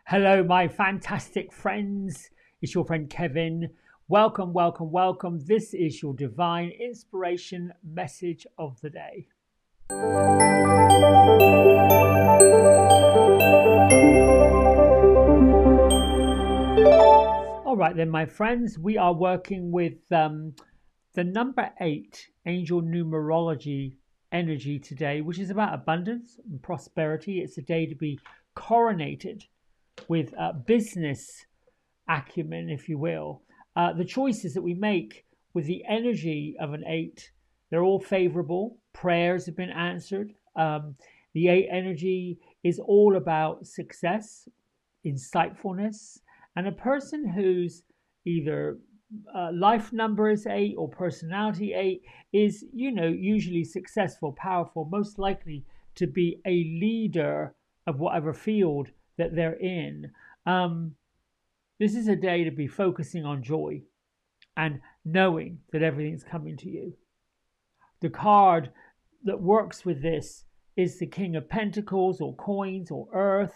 Hello, my fantastic friends. It's your friend Kevin. Welcome, welcome, welcome. This is your divine inspiration message of the day. All right, then, my friends, we are working with the number 8 angel numerology energy today, which is about abundance and prosperity. It's a day to be coronated with business acumen, if you will. The choices that we make with the energy of an 8, they're all favorable. Prayers have been answered. The 8 energy is all about success, insightfulness, and a person who's either life number is 8 or personality 8 is, usually successful, powerful, most likely to be a leader of whatever field that they're in. This is a day to be focusing on joy and knowing that everything's coming to you. The card that works with this is the King of Pentacles or coins or earth,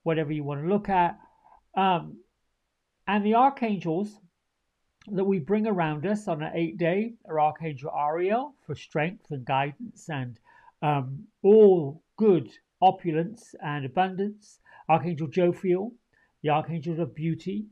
whatever you want to look at. And the archangels that we bring around us on an 8-day are Archangel Ariel for strength and guidance and all good opulence and abundance. Archangel Jophiel, the Archangel of beauty.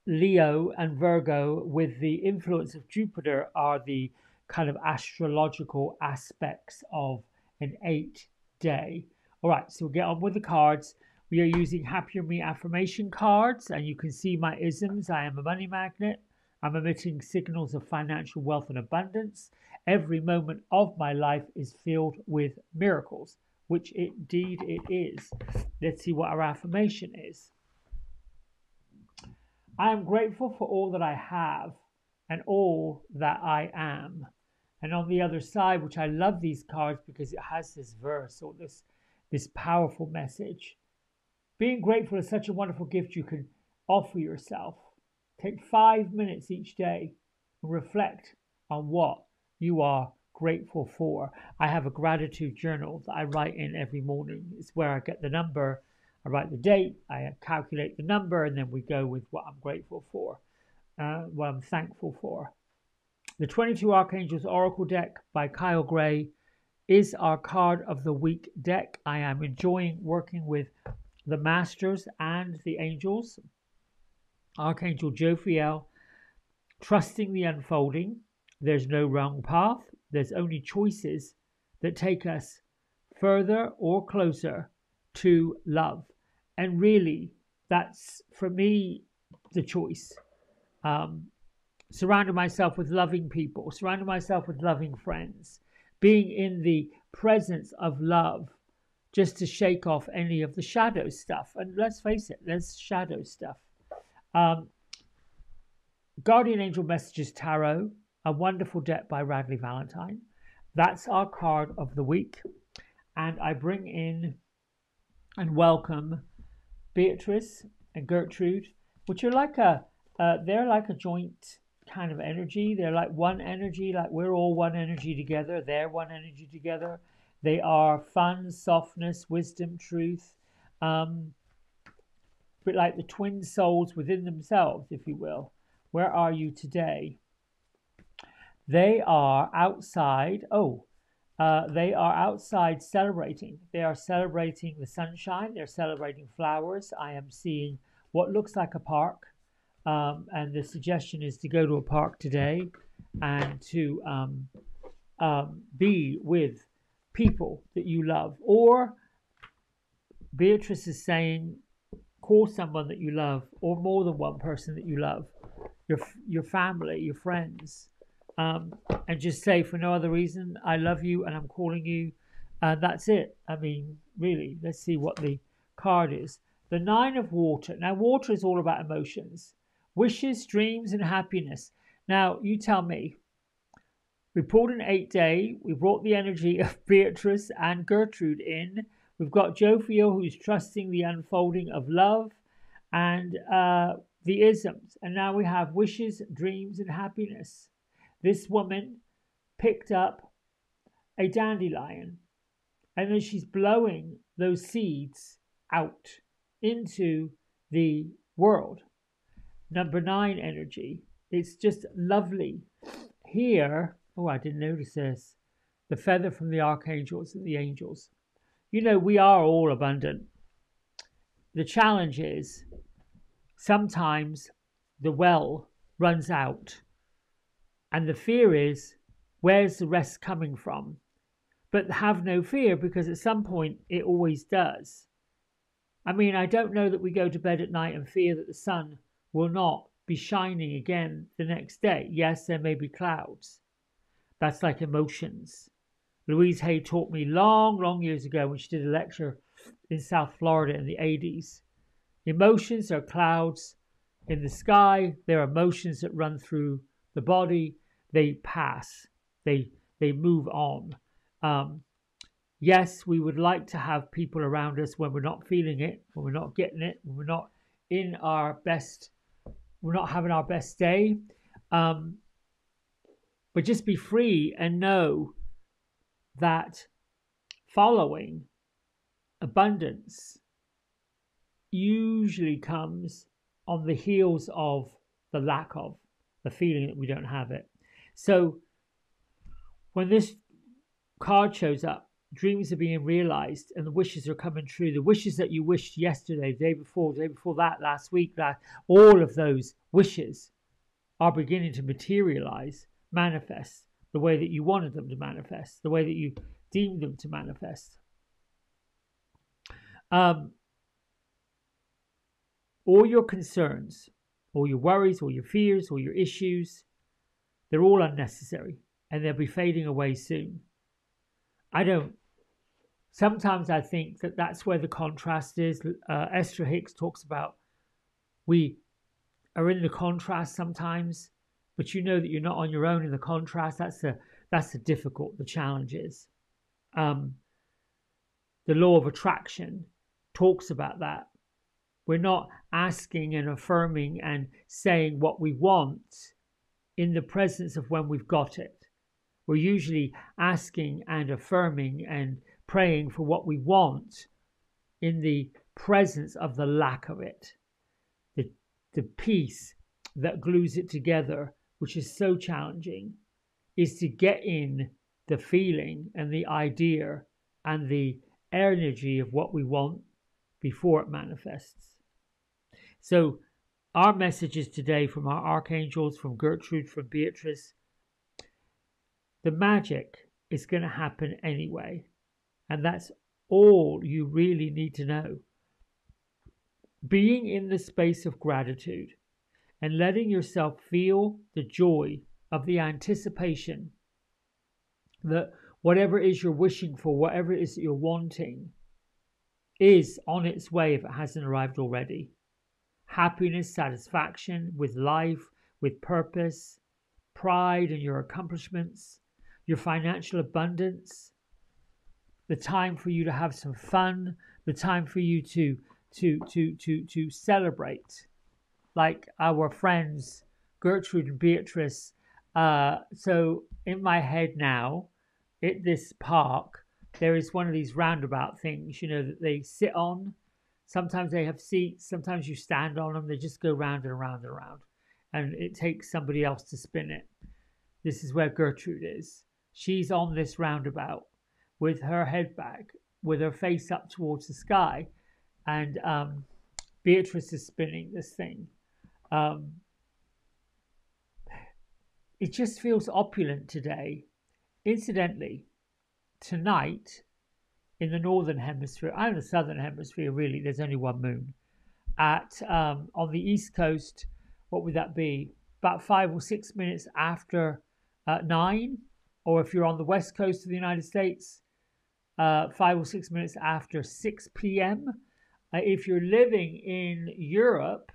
Leo and Virgo, with the influence of Jupiter, are the kind of astrological aspects of an 8-day. All right, so we'll get on with the cards. We are using Happier Me affirmation cards, and you can see my isms. I am a money magnet. I'm emitting signals of financial wealth and abundance. Every moment of my life is filled with miracles, which indeed it is. Let's see what our affirmation is. I am grateful for all that I have and all that I am. And on the other side, which I love these cards because it has this verse or this powerful message. Being grateful is such a wonderful gift you can offer yourself. Take 5 minutes each day and reflect on what you are grateful for. I have a gratitude journal that I write in every morning. It's where I get the number, I write the date, I calculate the number, and then we go with what I'm grateful for, what I'm thankful for. The 22 Archangels Oracle deck by Kyle Gray is our card of the week deck. I am enjoying working with the masters and the angels. Archangel Jophiel, trusting the unfolding. There's no wrong path. There's only choices that take us further or closer to love. And really, that's, for me, the choice. Surrounding myself with loving people, surrounding myself with loving friends, being in the presence of love, just to shake off any of the shadow stuff. And let's face it, there's shadow stuff. Guardian Angel Messages Tarot, a wonderful deck by Radley Valentine. That's our card of the week. And I bring in and welcome Beatrice and Gertrude, which are they're like a joint kind of energy. They're like one energy, like we're all one energy together. They're one energy together. They are fun, softness, wisdom, truth, but like the twin souls within themselves, if you will. Where are you today? They are outside. They are outside celebrating. They are celebrating the sunshine. They're celebrating flowers. I am seeing what looks like a park. And the suggestion is to go to a park today and to be with people that you love. Or Beatrice is saying, call someone that you love, or more than one person that you love, your family, your friends, and just say, for no other reason, I love you and I'm calling you. And that's it. I mean, really, let's see what the card is. The 9 of Water. Now, water is all about emotions, wishes, dreams, and happiness. Now, you tell me. We pulled an 8-day. We brought the energy of Beatrice and Gertrude in. We've got Jophiel, who's trusting the unfolding of love, and the isms. And now we have wishes, dreams, and happiness. This woman picked up a dandelion And then she's blowing those seeds out into the world. Number 9 energy. It's just lovely. Here, oh, I didn't notice this. The feather from the archangels and the angels. You know, we are all abundant. The challenge is sometimes the well runs out. And the fear is, where's the rest coming from? But have no fear, because at some point it always does. I mean, I don't know that we go to bed at night and fear that the sun will not be shining again the next day. Yes, there may be clouds. That's like emotions. Louise Hay taught me long years ago when she did a lecture in South Florida in the 80s. Emotions are clouds in the sky. They're emotions that run through the body. They pass. They move on. Yes, we would like to have people around us when we're not feeling it, when we're not getting it, when we're not in our best, we're not having our best day. But just be free and know that following abundance usually comes on the heels of the lack of, the feeling that we don't have it. So when this card shows up, dreams are being realized and the wishes are coming true. The wishes that you wished yesterday, the day before that, last week, all of those wishes are beginning to materialize, manifest the way that you wanted them to manifest, the way that you deemed them to manifest. All your concerns, all your worries, all your fears, all your issues, they're all unnecessary and they'll be fading away soon. Sometimes I think that that's where the contrast is. Esther Hicks talks about we are in the contrast sometimes, but you know that you're not on your own in the contrast. That's the difficult, the challenge is. The law of attraction talks about that. We're not asking and affirming and saying what we want in the presence of when we've got it. We're usually asking and affirming and praying for what we want in the presence of the lack of it. The piece that glues it together, which is so challenging, is to get in the feeling and the idea and the energy of what we want before it manifests. So our messages today from our archangels, from Gertrude, from Beatrice, the magic is going to happen anyway. And that's all you really need to know. Being in the space of gratitude and letting yourself feel the joy of the anticipation that whatever it is you're wishing for, whatever it is that you're wanting, is on its way if it hasn't arrived already. Happiness, satisfaction with life, with purpose, pride in your accomplishments, your financial abundance, the time for you to have some fun, the time for you to celebrate, like our friends Gertrude and Beatrice. So in my head now, at this park, there is one of these roundabout things, that they sit on. Sometimes they have seats, sometimes you stand on them. They just go round and around and around, and it takes somebody else to spin it. This is where Gertrude is. She's on this roundabout with her head back, with her face up towards the sky, and Beatrice is spinning this thing. It just feels opulent today. Incidentally, tonight in the northern hemisphere, and the southern hemisphere, really, there's only one moon. On the east coast, what would that be? About 5 or 6 minutes after 9, or if you're on the west coast of the United States, 5 or 6 minutes after 6 p.m. If you're living in Europe,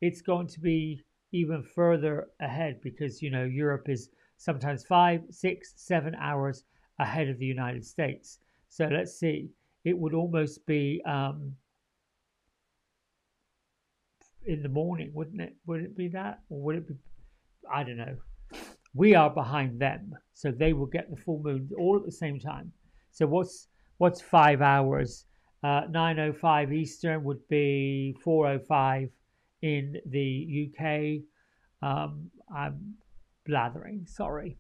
it's going to be even further ahead, because Europe is sometimes 5, 6, 7 hours ahead of the United States. So let's see, it would almost be in the morning, wouldn't it? Would it be that, or would it be? I don't know. We are behind them, so they will get the full moon all at the same time. So what's what's 5 hours? 9:05 Eastern would be 4:05 in the UK. I'm blathering, sorry.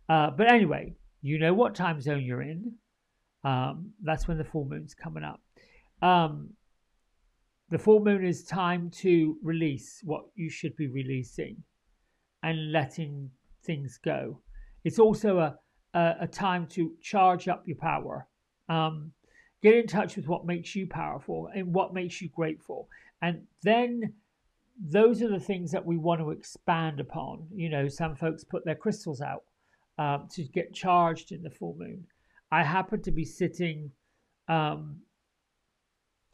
But anyway, you know what time zone you're in. That's when the full moon's coming up. The full moon is time to release what you should be releasing and letting things go. It's also a time to charge up your power. Get in touch with what makes you powerful and what makes you grateful. And then those are the things that we want to expand upon. You know, some folks put their crystals out to get charged in the full moon. I happened to be sitting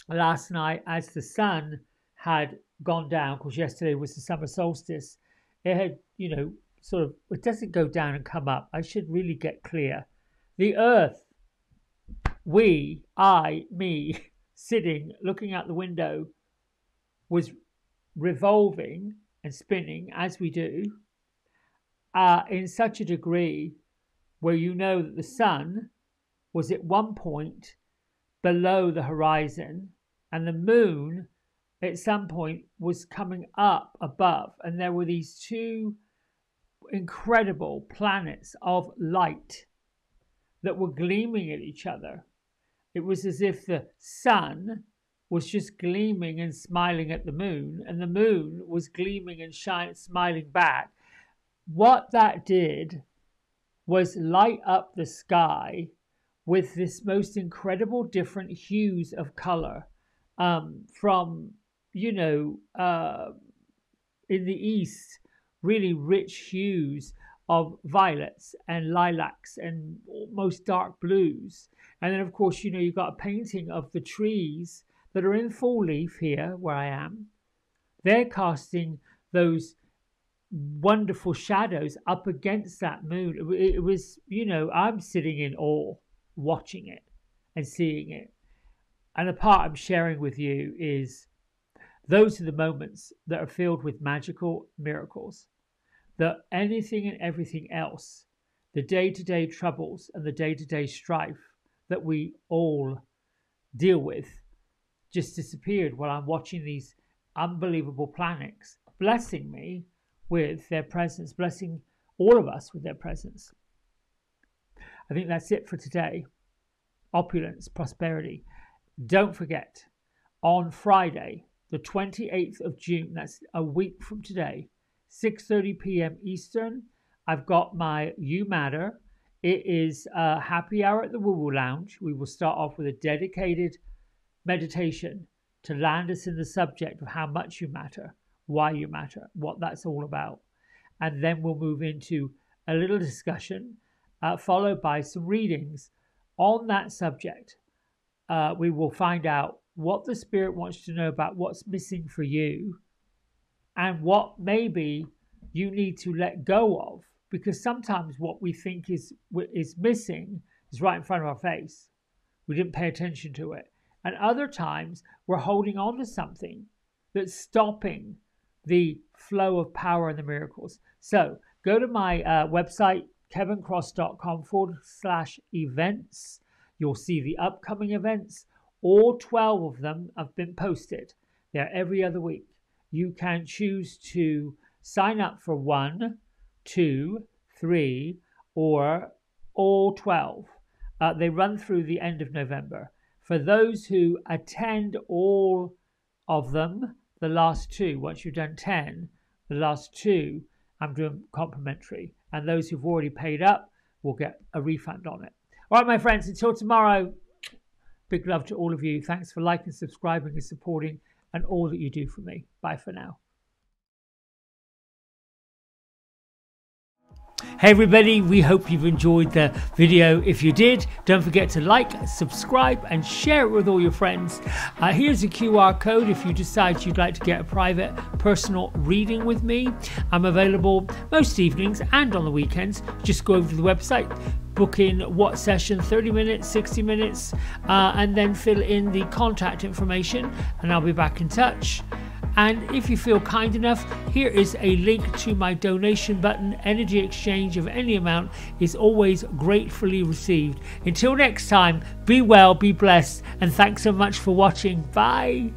last night as the sun had gone down, because yesterday was the summer solstice. It had, you know, sort of, it doesn't go down and come up. I should really get clear. The earth, me, sitting, looking out the window, was revolving and spinning, as we do, in such a degree where you know that the sun was at one point below the horizon and the moon at some point was coming up above, and there were these two incredible planets of light that were gleaming at each other. It was as if the sun was just gleaming and smiling at the moon, and the moon was gleaming and smiling back. What that did was light up the sky with this most incredible different hues of color, from, you know, in the east, really rich hues of violets and lilacs and almost dark blues. And then, of course, you know, you've got a painting of the trees that are in full leaf here where I am. They're casting those wonderful shadows up against that moon. It was, you know, I'm sitting in awe watching it and seeing it. And the part I'm sharing with you is those are the moments that are filled with magical miracles. That anything and everything else, the day-to-day troubles and the day-to-day strife that we all deal with, just disappeared while I'm watching these unbelievable planets blessing me with their presence, blessing all of us with their presence. I think that's it for today. Opulence, prosperity. Don't forget, on Friday, the 28th of June, that's a week from today, 6:30 p.m. Eastern, I've got my You Matter. It is a happy hour at the Woo Woo Lounge. We will start off with a dedicated meditation to land us in the subject of how much you matter, why you matter, what that's all about. And then we'll move into a little discussion, followed by some readings on that subject. We will find out what the Spirit wants to know about what's missing for you and what maybe you need to let go of, because sometimes what we think is missing is right in front of our face. We didn't pay attention to it. And other times we're holding on to something that's stopping the flow of power and the miracles. So go to my website, kevincross.com/events. You'll see the upcoming events. All 12 of them have been posted. They're every other week. You can choose to sign up for 1, 2, 3, or all 12. They run through the end of November. For those who attend all of them, the last 2, once you've done 10, the last 2, I'm doing complimentary. And those who've already paid up will get a refund on it. All right, my friends, until tomorrow, big love to all of you. Thanks for liking, subscribing, and supporting, and all that you do for me. Bye for now. Hey everybody, we hope you've enjoyed the video. If you did, don't forget to like, subscribe, and share it with all your friends. Here's a QR code if you decide you'd like to get a private personal reading with me. I'm available most evenings and on the weekends. Just go over to the website, book in what session, 30 minutes, 60 minutes, and then fill in the contact information, and I'll be back in touch. And if you feel kind enough, here is a link to my donation button. Energy exchange of any amount is always gratefully received. Until next time, be well, be blessed, and thanks so much for watching. Bye.